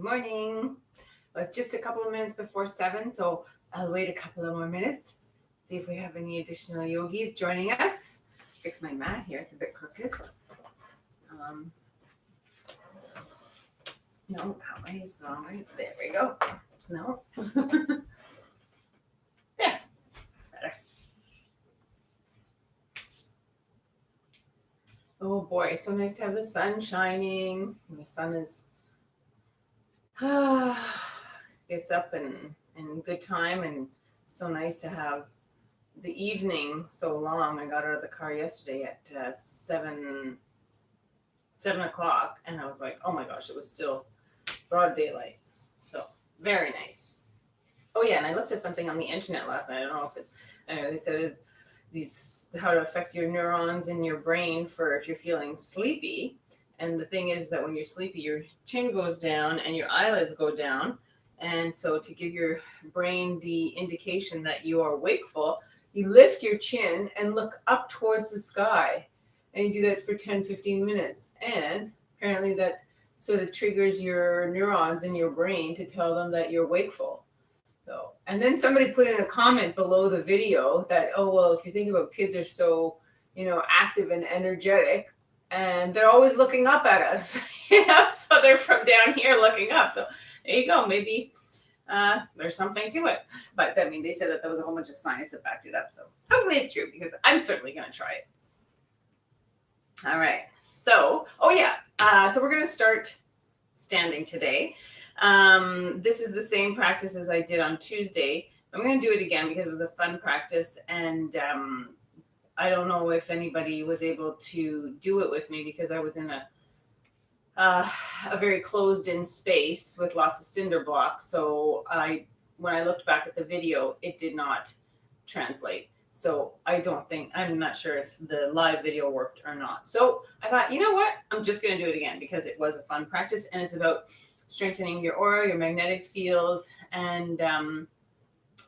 Good morning. Well, it's just a couple of minutes before 7, so I'll wait a couple of more minutes, see if we have any additional yogis joining us. Fix my mat here, it's a bit crooked. No, that way is the wrong way. There we go. No. There, better. Oh boy, it's so nice to have the sun shining. The sun is gets up in good time, and so nice to have the evening so long. I got out of the car yesterday at 7 o'clock, and I was like, oh my gosh, it was still broad daylight. So very nice. Oh yeah, and I looked at something on the internet last night. I don't know if it's, they said how to affect your neurons in your brain for if you're feeling sleepy. And the thing is that when you're sleepy, your chin goes down and your eyelids go down. And so to give your brain the indication that you are wakeful, you lift your chin and look up towards the sky. And you do that for 10, 15 minutes. And apparently that sort of triggers your neurons in your brain to tell them that you're wakeful. So, and then somebody put in a comment below the video that, oh, well, if you think about kids are so, active and energetic, and they're always looking up at us, so they're from down here looking up. So there you go. Maybe there's something to it. But I mean, they said that there was a whole bunch of science that backed it up. So hopefully it's true, because I'm certainly going to try it. All right. So, so we're going to start standing today. This is the same practice as I did on Tuesday. I'm going to do it again because it was a fun practice, and I don't know if anybody was able to do it with me because I was in a very closed-in space with lots of cinder blocks. So when I looked back at the video, it did not translate. So I'm not sure if the live video worked or not. So I thought, you know what? I'm just going to do it again because it was a fun practice, and it's about strengthening your aura, your magnetic field, and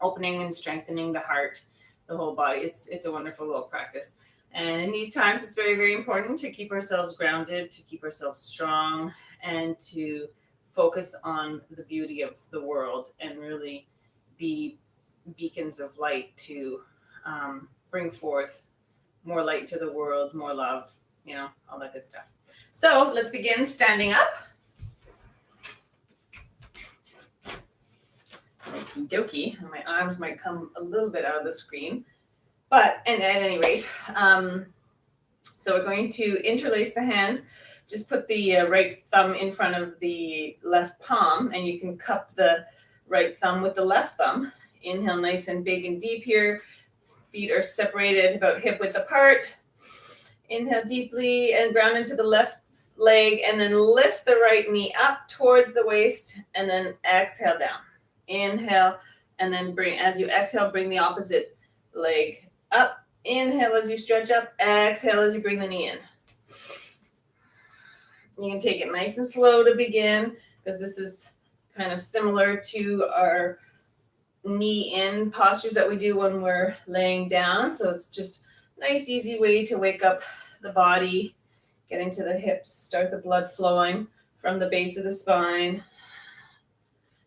opening and strengthening the heart, the whole body. It's a wonderful little practice. And in these times, it's very, very important to keep ourselves grounded, to keep ourselves strong, and to focus on the beauty of the world and really be beacons of light to bring forth more light to the world, more love, all that good stuff. So let's begin standing up. Okie dokie. My arms might come a little bit out of the screen. And at any rate, so we're going to interlace the hands. Just put the right thumb in front of the left palm, and you can cup the right thumb with the left thumb. Inhale nice and big and deep here. Feet are separated about hip width apart. Inhale deeply and ground into the left leg, and then lift the right knee up towards the waist, and then exhale down. Inhale, and then as you exhale, bring the opposite leg up. Inhale as you stretch up. Exhale as you bring the knee in. You can take it nice and slow to begin, because this is kind of similar to our knee in postures that we do when we're laying down. So it's just a nice, easy way to wake up the body, get into the hips, start the blood flowing from the base of the spine.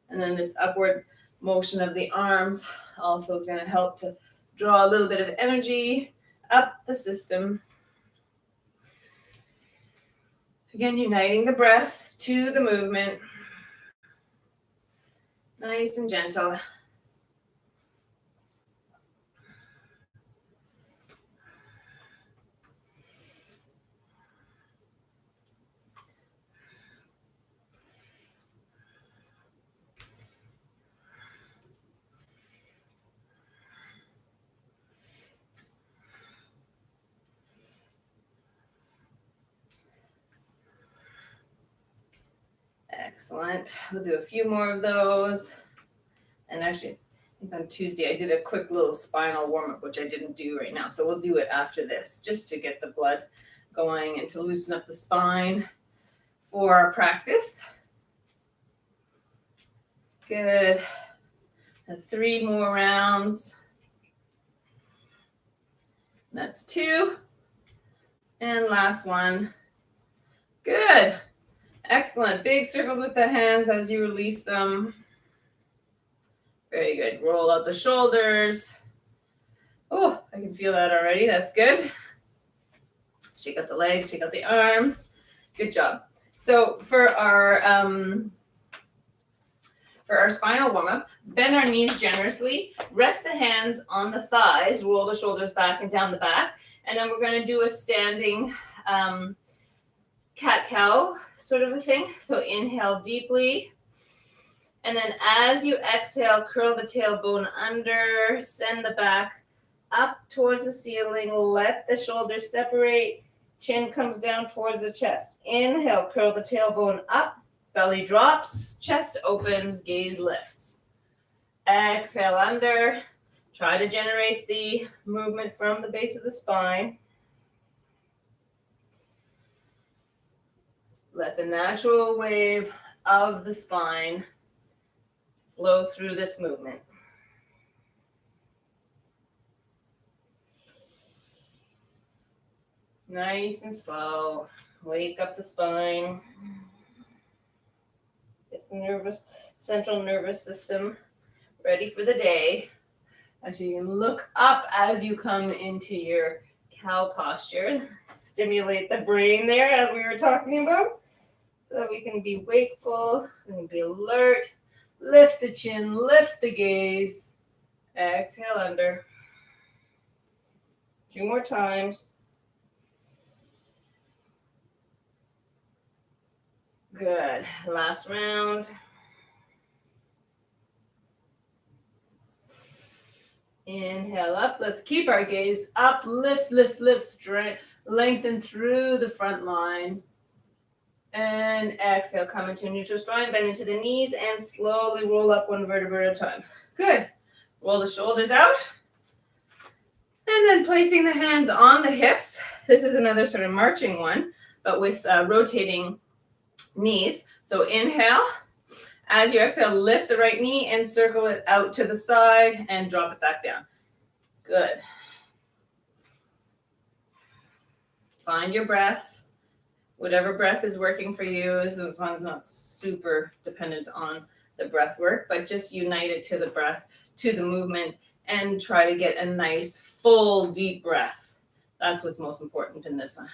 And then this upward motion of the arms also is going to help to draw a little bit of energy up the system. Again, uniting the breath to the movement. Nice and gentle. Excellent. We'll do a few more of those. And actually, I think on Tuesday I did a quick little spinal warm-up, which I didn't do right now. So we'll do it after this, just to get the blood going and to loosen up the spine for our practice. Good. And 3 more rounds. That's 2. And last one. Good. Excellent. Big circles with the hands as you release them. Very good. Roll out the shoulders. Oh, I can feel that already. That's good. Shake out the legs, shake out the arms. Good job. So for our spinal warm-up, bend our knees generously, rest the hands on the thighs, roll the shoulders back and down the back, and then we're going to do a standing cat-cow sort of a thing. So inhale deeply, and then as you exhale, curl the tailbone under, send the back up towards the ceiling, let the shoulders separate, chin comes down towards the chest. Inhale, curl the tailbone up, belly drops, chest opens, gaze lifts. Exhale under. Try to generate the movement from the base of the spine. Let the natural wave of the spine flow through this movement. Nice and slow. Wake up the spine. Get the central nervous system ready for the day. Actually, you can look up as you come into your cow posture. Stimulate the brain there, as we were talking about, so that we can be wakeful, we can be alert. Lift the chin, lift the gaze. Exhale under. 2 more times. Good. Last round. Inhale up. Let's keep our gaze up. Lift, lift, lift. Strength. Lengthen through the front line. And exhale. Come into neutral spine. Bend into the knees and slowly roll up 1 vertebra at a time. Good. Roll the shoulders out. And then placing the hands on the hips. This is another sort of marching one, but with rotating knees. So inhale. As you exhale, lift the right knee and circle it out to the side and drop it back down. Good. Find your breath. Whatever breath is working for you, as long as it's not super dependent on the breath work, but just unite it to the breath, to the movement, and try to get a nice, full, deep breath. That's what's most important in this one.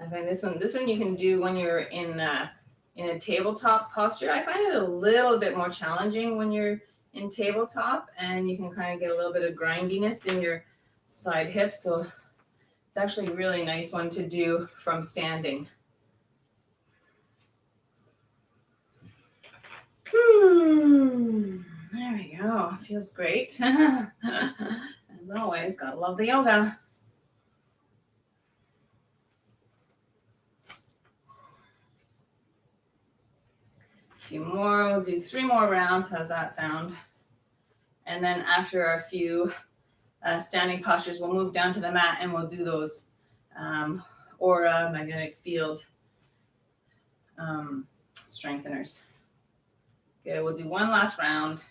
I find this one you can do when you're in a tabletop posture. I find it a little bit more challenging when you're in tabletop, and you can kind of get a little bit of grindiness in your side hips. So it's actually a really nice one to do from standing. There we go. Feels great. As always, gotta love the yoga. A few more. We'll do 3 more rounds. How's that sound? And then after a few standing postures, we'll move down to the mat and we'll do those aura magnetic field strengtheners. Okay, we'll do 1 last round.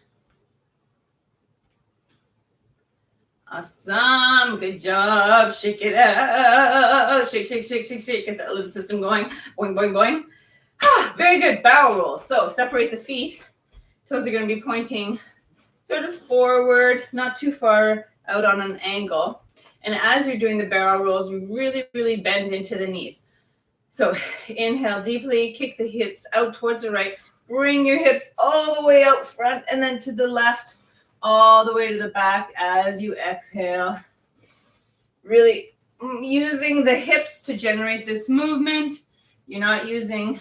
Awesome. Good job. Shake it out. Shake, shake, shake, shake, shake. Get that lymph system going. Boing, boing, boing. Very good. Barrel rolls. So separate the feet. Toes are going to be pointing sort of forward, not too far out on an angle. And as you're doing the barrel rolls, you really, really bend into the knees. So inhale deeply, kick the hips out towards the right. Bring your hips all the way out front and then to the left, all the way to the back as you exhale. Really using the hips to generate this movement. You're not using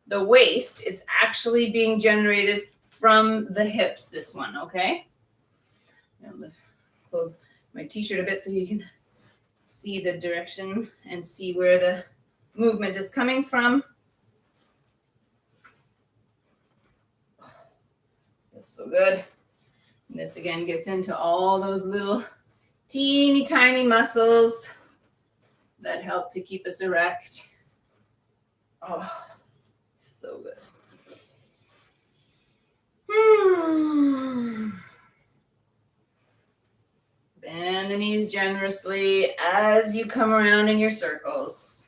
the waist. It's actually being generated from the hips, this one, okay? I'm going to close my t-shirt a bit so you can see the direction and see where the movement is coming from. Feels so good. And this again gets into all those little teeny tiny muscles that help to keep us erect. Oh, so good. Bend the knees generously as you come around in your circles.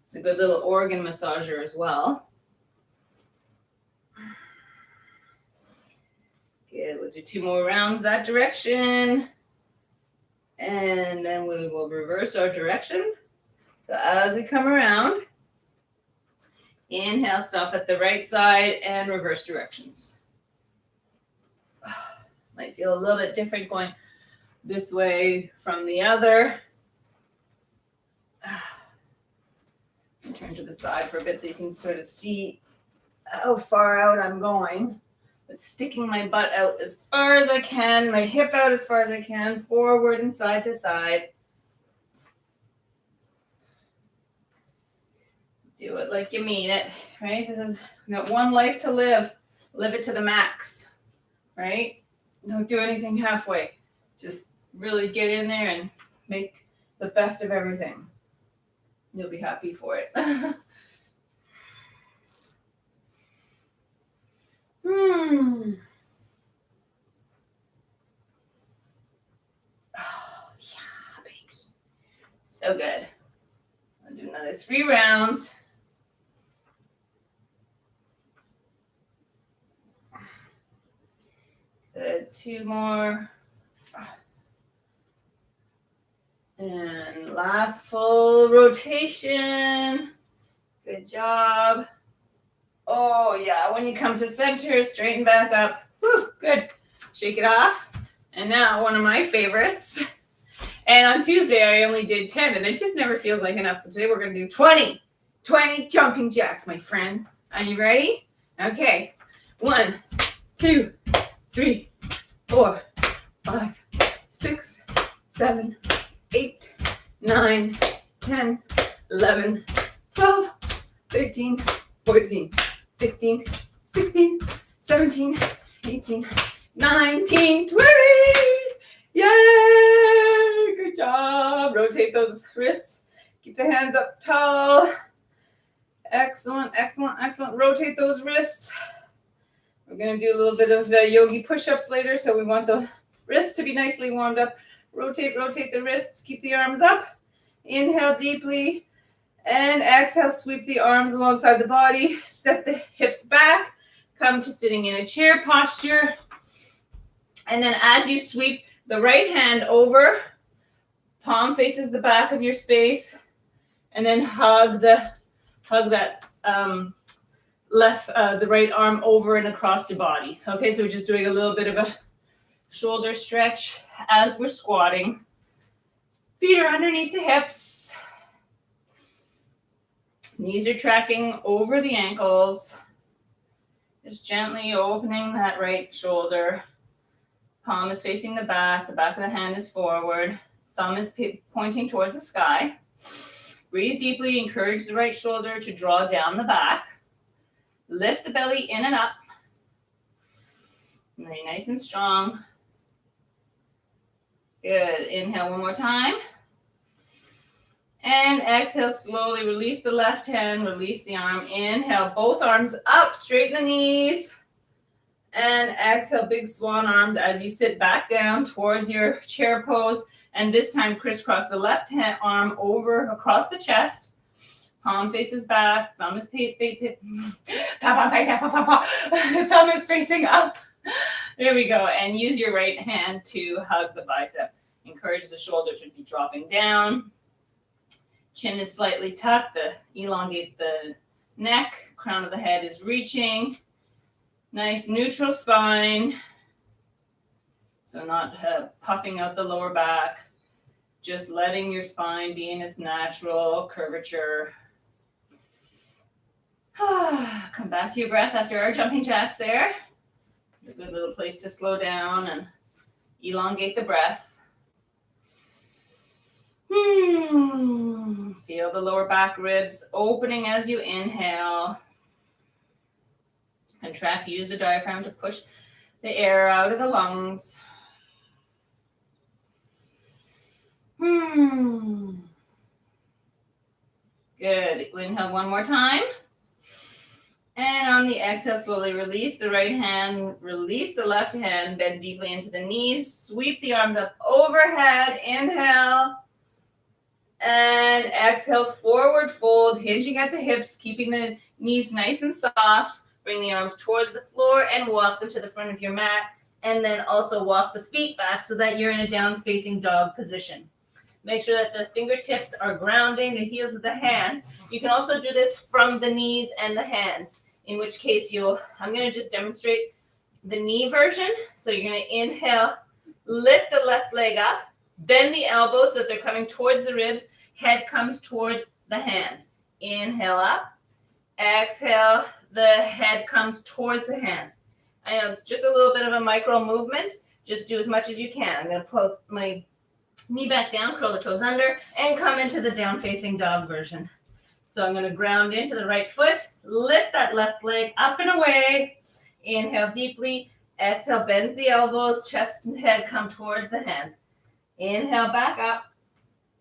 It's a good little organ massager as well. Good, we'll do 2 more rounds that direction. And then we will reverse our direction. So as we come around, inhale, stop at the right side and reverse directions. Might feel a little bit different going this way from the other. Turn to the side for a bit so you can sort of see how far out I'm going. But sticking my butt out as far as I can, my hip out as far as I can, forward and side to side. Do it like you mean it, right? This is, you got one life to live. Live it to the max, right? Don't do anything halfway. Just really get in there and make the best of everything. You'll be happy for it. Oh, yeah, baby. So good. I'll do another 3 rounds. Good, 2 more. And last full rotation. Good job. Oh, yeah. When you come to center, straighten back up. Whew, good. Shake it off. And now one of my favorites. And on Tuesday, I only did 10, and it just never feels like enough. So today we're going to do 20. 20 jumping jacks, my friends. Are you ready? Okay. 1, 2, 3, 4, 5, 6, 7, 8, 9, 10, 11, 12, 13, 14, 15, 16, 17, 18, 19, 20. Yay! Good job. Rotate those wrists. Keep the hands up tall. Excellent, excellent, excellent. Rotate those wrists. We're going to do a little bit of yogi push-ups later, so we want the wrists to be nicely warmed up. Rotate, rotate the wrists. Keep the arms up. Inhale deeply. And exhale, sweep the arms alongside the body. Set the hips back. Come to sitting in a chair posture. And then as you sweep the right hand over, palm faces the back of your space. And then hug that the right arm over and across your body. Okay, so we're just doing a little bit of a shoulder stretch as we're squatting. Feet are underneath the hips. Knees are tracking over the ankles. Just gently opening that right shoulder. Palm is facing the back of the hand is forward. Thumb is pointing towards the sky. Breathe deeply, encourage the right shoulder to draw down the back. Lift the belly in and up. Really nice and strong. Good. Inhale one more time. And exhale, slowly release the left hand, release the arm. Inhale, both arms up, straighten the knees. And exhale, big swan arms as you sit back down towards your chair pose. And this time, crisscross the left hand arm over across the chest. Palm faces back, thumb is thumb is facing up. There we go. And use your right hand to hug the bicep. Encourage the shoulder to be dropping down. Chin is slightly tucked. Elongate the neck. Crown of the head is reaching. Nice neutral spine. So not puffing out the lower back. Just letting your spine be in its natural curvature. Come back to your breath after our jumping jacks there. A good little place to slow down and elongate the breath. Feel the lower back ribs opening as you inhale. Contract, use the diaphragm to push the air out of the lungs. Good. Inhale one more time. And on the exhale, slowly release the right hand, release the left hand, bend deeply into the knees, sweep the arms up overhead, inhale, and exhale, forward fold, hinging at the hips, keeping the knees nice and soft. Bring the arms towards the floor and walk them to the front of your mat. And then also walk the feet back so that you're in a down-facing dog position. Make sure that the fingertips are grounding the heels of the hands. You can also do this from the knees and the hands, in which case I'm going to just demonstrate the knee version. So you're going to inhale, lift the left leg up, bend the elbows so that they're coming towards the ribs, head comes towards the hands. Inhale up, exhale, the head comes towards the hands. I know it's just a little bit of a micro movement. Just do as much as you can. I'm going to pull my knee back down, curl the toes under, and come into the down-facing dog version. So I'm going to ground into the right foot, lift that left leg up and away. Inhale deeply. Exhale, bends the elbows, chest and head come towards the hands. Inhale, back up.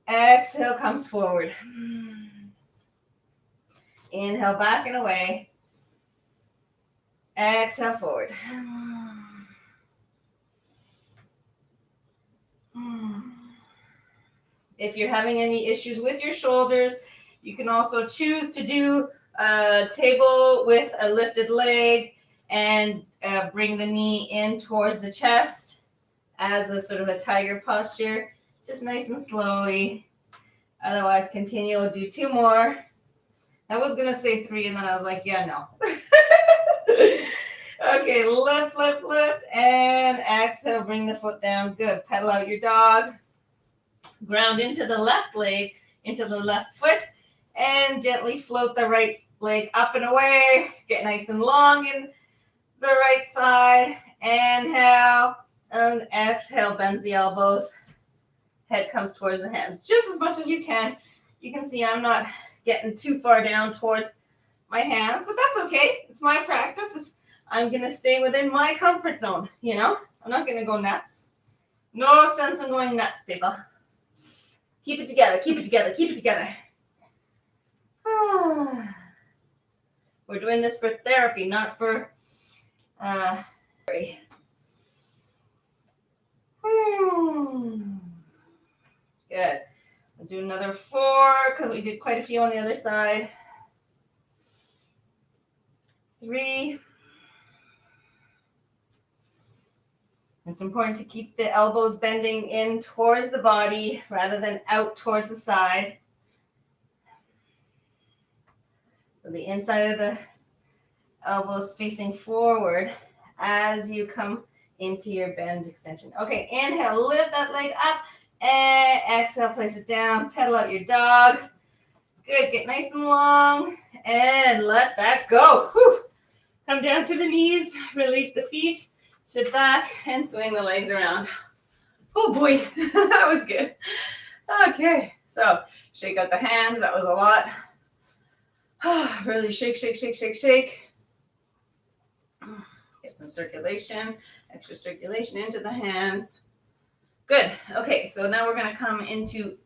Exhale, comes forward. Inhale, back and away. Exhale, forward. If you're having any issues with your shoulders, you can also choose to do a table with a lifted leg and bring the knee in towards the chest as a sort of a tiger posture, just nice and slowly. Otherwise, continue. We'll do 2 more. I was going to say 3, and then I was like, yeah, no. Okay, lift, lift, lift, and exhale, bring the foot down. Good. Pedal out your dog. Ground into the left leg, into the left foot, and gently float the right leg up and away. Get nice and long in the right side. Inhale, and exhale, bends the elbows. Head comes towards the hands. Just as much as you can. You can see I'm not getting too far down towards my hands, but that's okay. It's my practice. I'm going to stay within my comfort zone, you know? I'm not going to go nuts. No sense in going nuts, people. Keep it together, keep it together, keep it together. We're doing this for therapy, not for Good. We'll do another 4 because we did quite a few on the other side. 3. It's important to keep the elbows bending in towards the body rather than out towards the side. So the inside of the elbows facing forward as you come into your bend extension. Okay, inhale, lift that leg up, and exhale, place it down, pedal out your dog. Good, get nice and long, and let that go. Whew. Come down to the knees, release the feet. Sit back and swing the legs around. Oh boy, that was good. Okay, so shake out the hands. That was a lot. Really shake, shake, shake, shake, shake. Get some circulation, extra circulation into the hands. Good. Okay, so now we're going to come into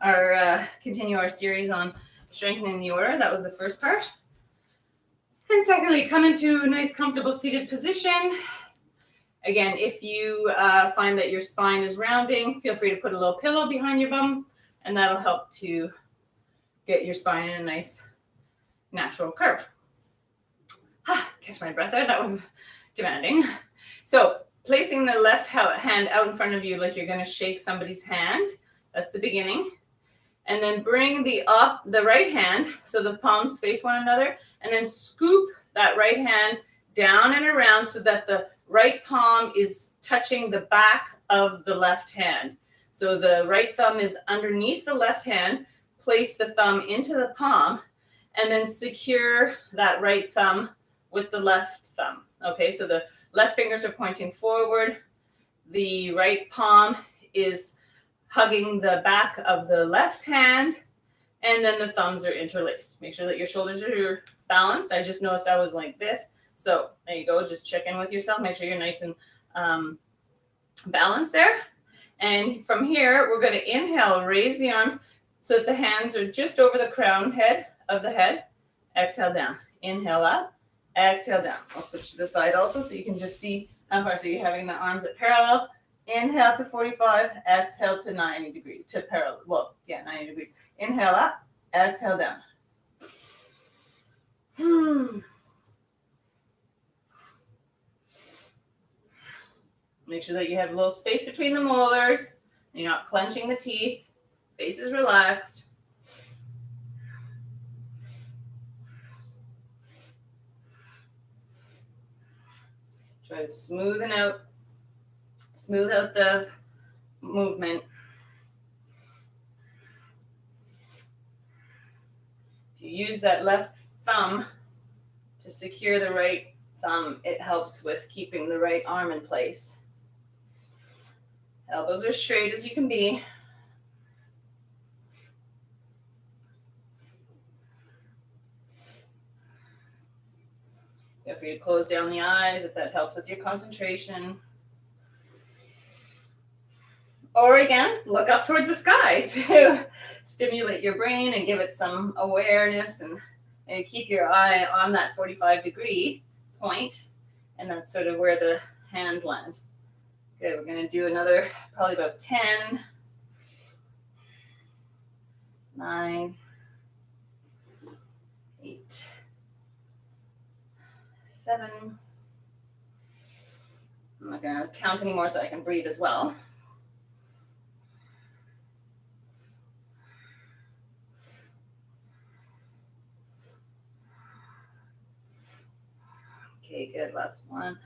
our, continue our series on strengthening the aura. That was the first part. And secondly, come into a nice, comfortable seated position. Again, if you find that your spine is rounding, feel free to put a little pillow behind your bum, and that'll help to get your spine in a nice, natural curve. Catch my breath there. That was demanding. So placing the left hand out in front of you like you're going to shake somebody's hand. That's the beginning. And then bring the right hand, so the palms face one another, and then scoop that right hand down and around so that the right palm is touching the back of the left hand. So the right thumb is underneath the left hand. Place the thumb into the palm, and then secure that right thumb with the left thumb. Okay, so the left fingers are pointing forward. The right palm is hugging the back of the left hand, and then the thumbs are interlaced. Make sure that your shoulders are balanced. I just noticed I was like this. So there you go. Just check in with yourself. Make sure you're nice and balanced there. And from here, we're going to inhale, raise the arms so that the hands are just over the crown head of the head. Exhale down. Inhale up, exhale down. I'll switch to the side also so you can just see how far. So you're having the arms at parallel. Inhale to 45, exhale to 90 degrees, to parallel, well, yeah, 90 degrees. Inhale up, exhale down. Make sure that you have a little space between the molars. You're not clenching the teeth. Face is relaxed. Try to smooth out the movement. If you use that left thumb to secure the right thumb, it helps with keeping the right arm in place. Elbows are straight as you can be. Feel free to close down the eyes if that helps with your concentration. Or again, look up towards the sky to stimulate your brain and give it some awareness, and keep your eye on that 45-degree point, and that's sort of where the hands land. Good, we're going to do another probably about 10, 9, 8, 7. I'm not going to count anymore so I can breathe as well. Okay, good. Last one.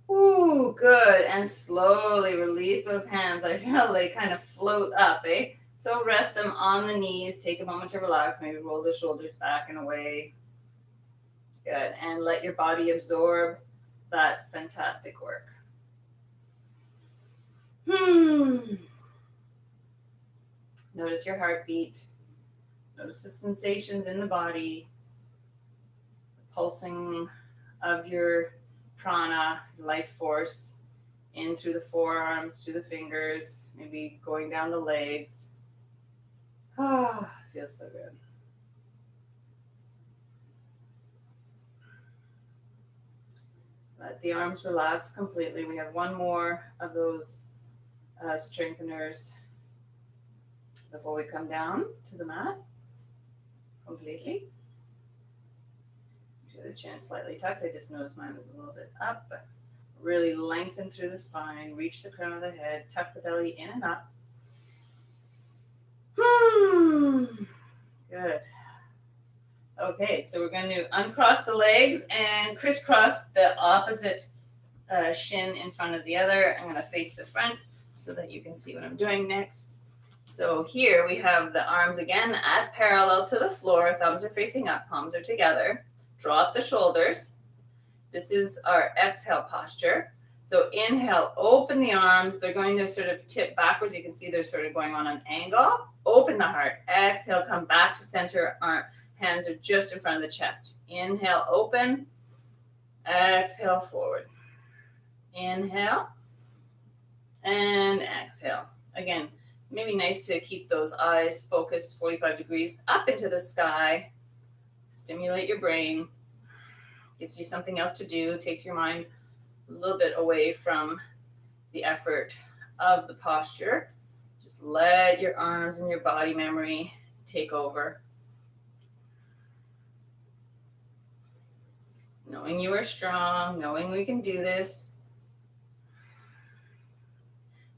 Ooh, good. And slowly release those hands. I feel they kind of float up, eh? So rest them on the knees. Take a moment to relax. Maybe roll the shoulders back and away. Good. And let your body absorb that fantastic work. Notice your heartbeat. Notice the sensations in the body. The pulsing of your prana, life force, in through the forearms, through the fingers, maybe going down the legs. Oh, feels so good. Let the arms relax completely. We have one more of those strengtheners before we come down to the mat completely. The chin is slightly tucked. I just noticed mine was a little bit up, but really lengthen through the spine, reach the crown of the head, tuck the belly in and up. Good. Okay, so we're going to uncross the legs and crisscross the opposite shin in front of the other. I'm going to face the front so that you can see what I'm doing next. So here we have the arms again at parallel to the floor. Thumbs are facing up, palms are together. Drop the shoulders. This is our exhale posture. So inhale, open the arms. They're going to sort of tip backwards. You can see they're sort of going on an angle. Open the heart. Exhale, come back to center. Hands are just in front of the chest. Inhale, open. Exhale, forward. Inhale. And exhale. Again, maybe nice to keep those eyes focused 45 degrees up into the sky. Stimulate your brain, gives you something else to do, takes your mind a little bit away from the effort of the posture. Just let your arms and your body memory take over. Knowing you are strong, knowing we can do this.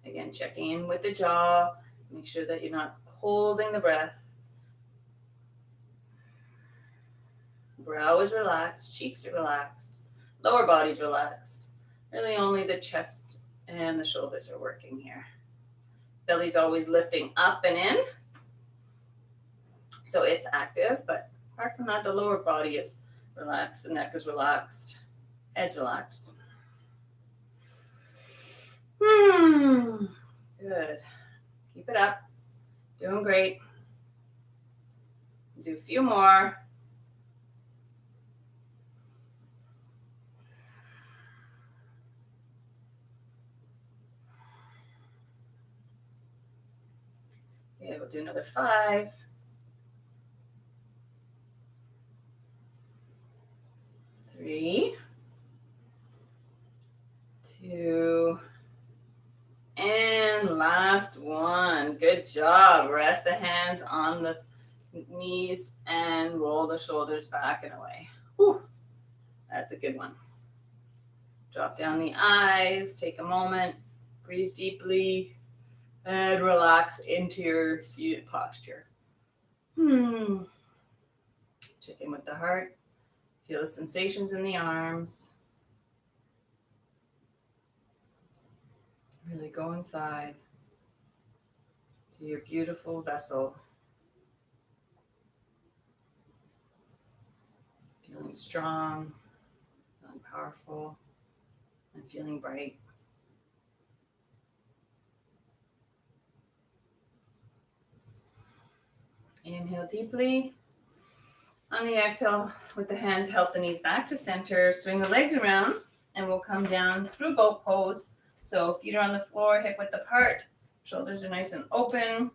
Again, checking in with the jaw, make sure that you're not holding the breath. Brow is relaxed, cheeks are relaxed, lower body's relaxed. Really only the chest and the shoulders are working here. Belly's always lifting up and in, so it's active, but apart from that, the lower body is relaxed, the neck is relaxed, head's relaxed. Good. Keep it up. Doing great. Do a few more. Okay, we'll do another 5. Good job. Rest the hands on the knees and roll the shoulders back and away. Whew. That's a good one. Drop down the eyes, take a moment, breathe deeply, and relax into your seated posture. Check in with the heart. Feel the sensations in the arms. Really go inside to your beautiful vessel. Feeling strong, feeling powerful, and feeling bright. Inhale deeply. On the exhale, with the hands, help the knees back to center. Swing the legs around, and we'll come down through boat pose. So feet are on the floor, hip width apart. Shoulders are nice and open.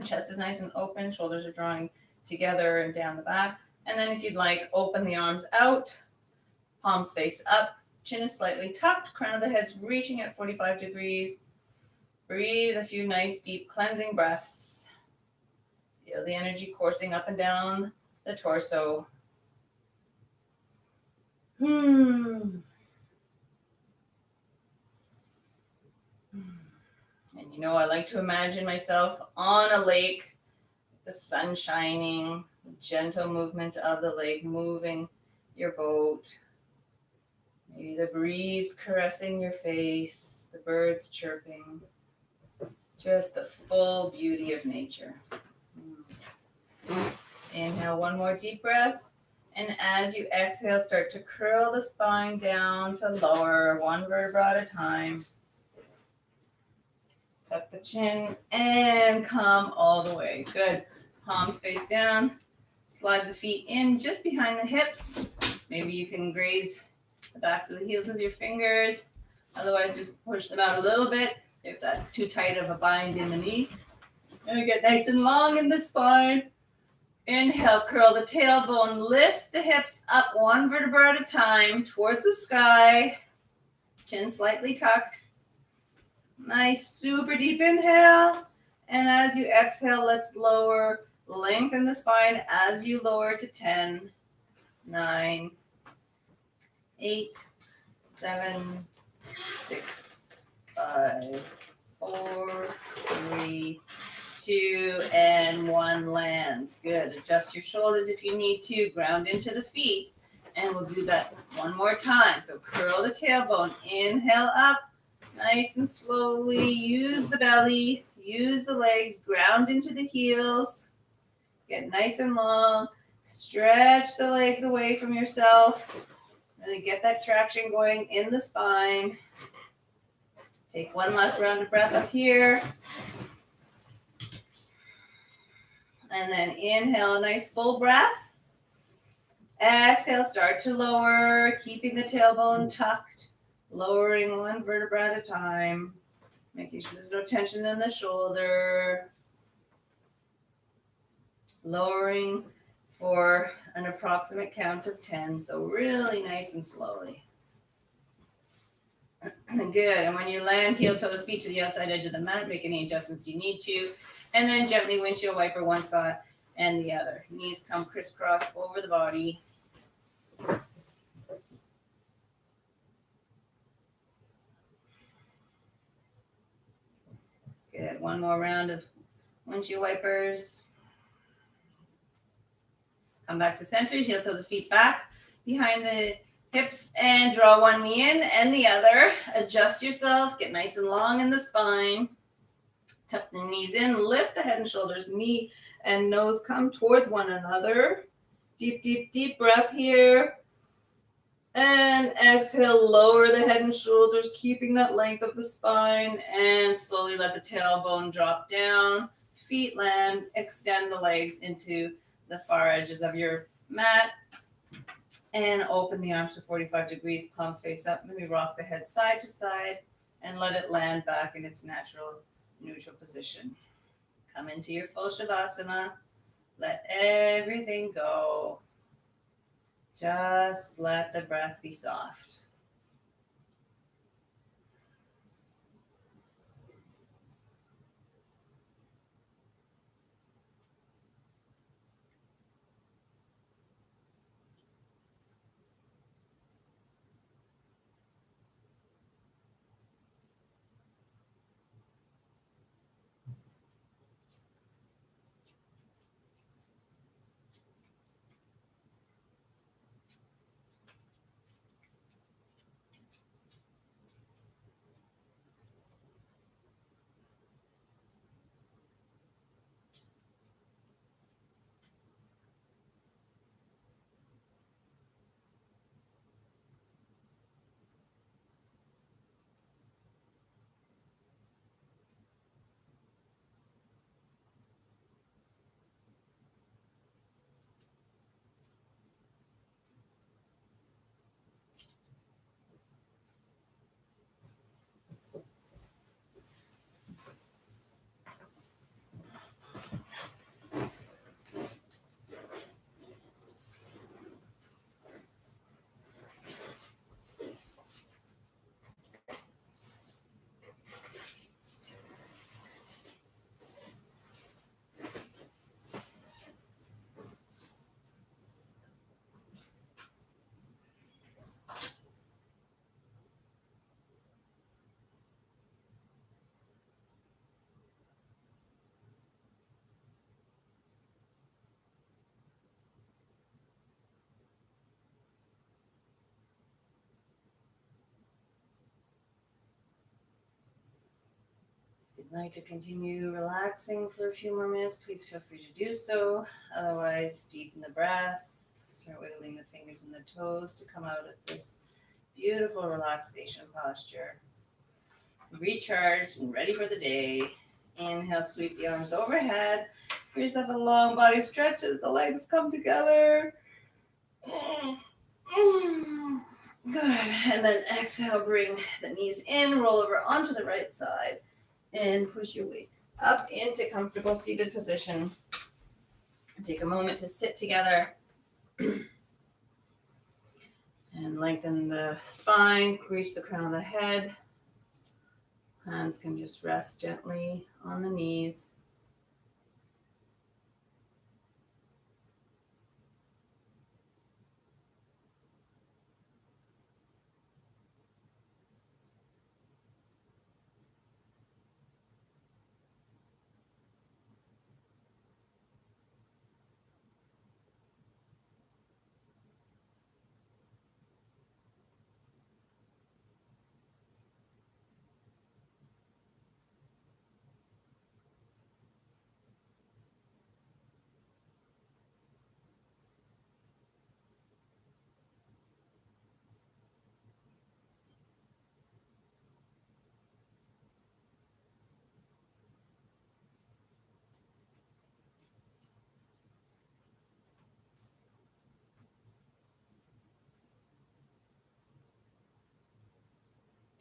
Chest is nice and open. Shoulders are drawing together and down the back. And then if you'd like, open the arms out. Palms face up. Chin is slightly tucked. Crown of the head's reaching at 45 degrees. Breathe a few nice, deep cleansing breaths. Feel the energy coursing up and down the torso. And you know, I like to imagine myself on a lake, the sun shining, the gentle movement of the lake moving your boat. Maybe the breeze caressing your face, the birds chirping. Just the full beauty of nature. Inhale, one more deep breath. And as you exhale, start to curl the spine down to lower, one vertebra at a time. Tuck the chin and come all the way. Good. Palms face down. Slide the feet in just behind the hips. Maybe you can graze the backs of the heels with your fingers. Otherwise, just push them out a little bit if that's too tight of a bind in the knee. And get nice and long in the spine. Inhale, curl the tailbone, lift the hips up one vertebra at a time towards the sky. Chin slightly tucked. Nice, super deep inhale. And as you exhale, let's lower. Lengthen the spine as you lower to 10, 9, 8, 7, 6, 5, 4, 3, 2, and 1 lands. Good. Adjust your shoulders if you need to. Ground into the feet. And we'll do that one more time. So curl the tailbone. Inhale up. Nice and slowly. Use the belly. Use the legs. Ground into the heels. Get nice and long. Stretch the legs away from yourself. Really get that traction going in the spine. Take one last round of breath up here. And then inhale, a nice full breath. Exhale, start to lower, keeping the tailbone tucked, lowering one vertebra at a time, making sure there's no tension in the shoulder. Lowering for an approximate count of 10, so really nice and slowly. Good, and when you land, heel toe the feet to the outside edge of the mat, make any adjustments you need to. And then gently windshield wiper one side and the other. Knees come crisscross over the body. Good. One more round of windshield wipers. Come back to center. Heel toe the feet back behind the hips and draw one knee in and the other. Adjust yourself. Get nice and long in the spine. Tuck the knees in, lift the head and shoulders, knee and nose come towards one another. Deep, deep, deep breath here. And exhale, lower the head and shoulders, keeping that length of the spine. And slowly let the tailbone drop down. Feet land, extend the legs into the far edges of your mat. And open the arms to 45 degrees, palms face up. Maybe rock the head side to side and let it land back in its natural neutral position. Come into your full Shavasana. Let everything go. Just let the breath be soft. like to continue relaxing for a few more minutes, please feel free to do so. Otherwise, deepen the breath. Start wiggling the fingers and the toes to come out of this beautiful relaxation posture. Recharged and ready for the day. Inhale, sweep the arms overhead. Give yourself a long body stretch as the legs come together. Good. And then exhale, bring the knees in, roll over onto the right side, and push your way up into comfortable seated position. Take a moment to sit together and lengthen the spine, reach the crown of the head. Hands can just rest gently on the knees.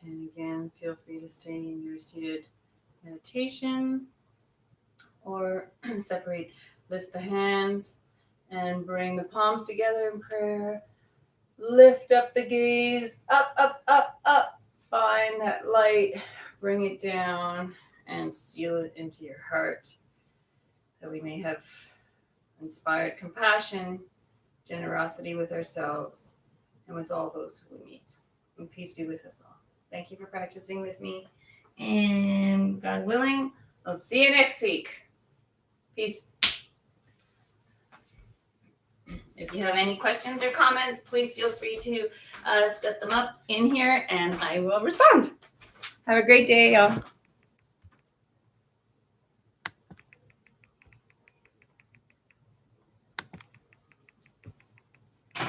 And again, feel free to stay in your seated meditation or separate, lift the hands and bring the palms together in prayer. Lift up the gaze, up, up, up, up. Find that light, bring it down and seal it into your heart, that we may have inspired compassion, generosity with ourselves and with all those who we meet. And peace be with us all. Thank you for practicing with me. And God willing, I'll see you next week. Peace. If you have any questions or comments, please feel free to set them up in here and I will respond. Have a great day, y'all.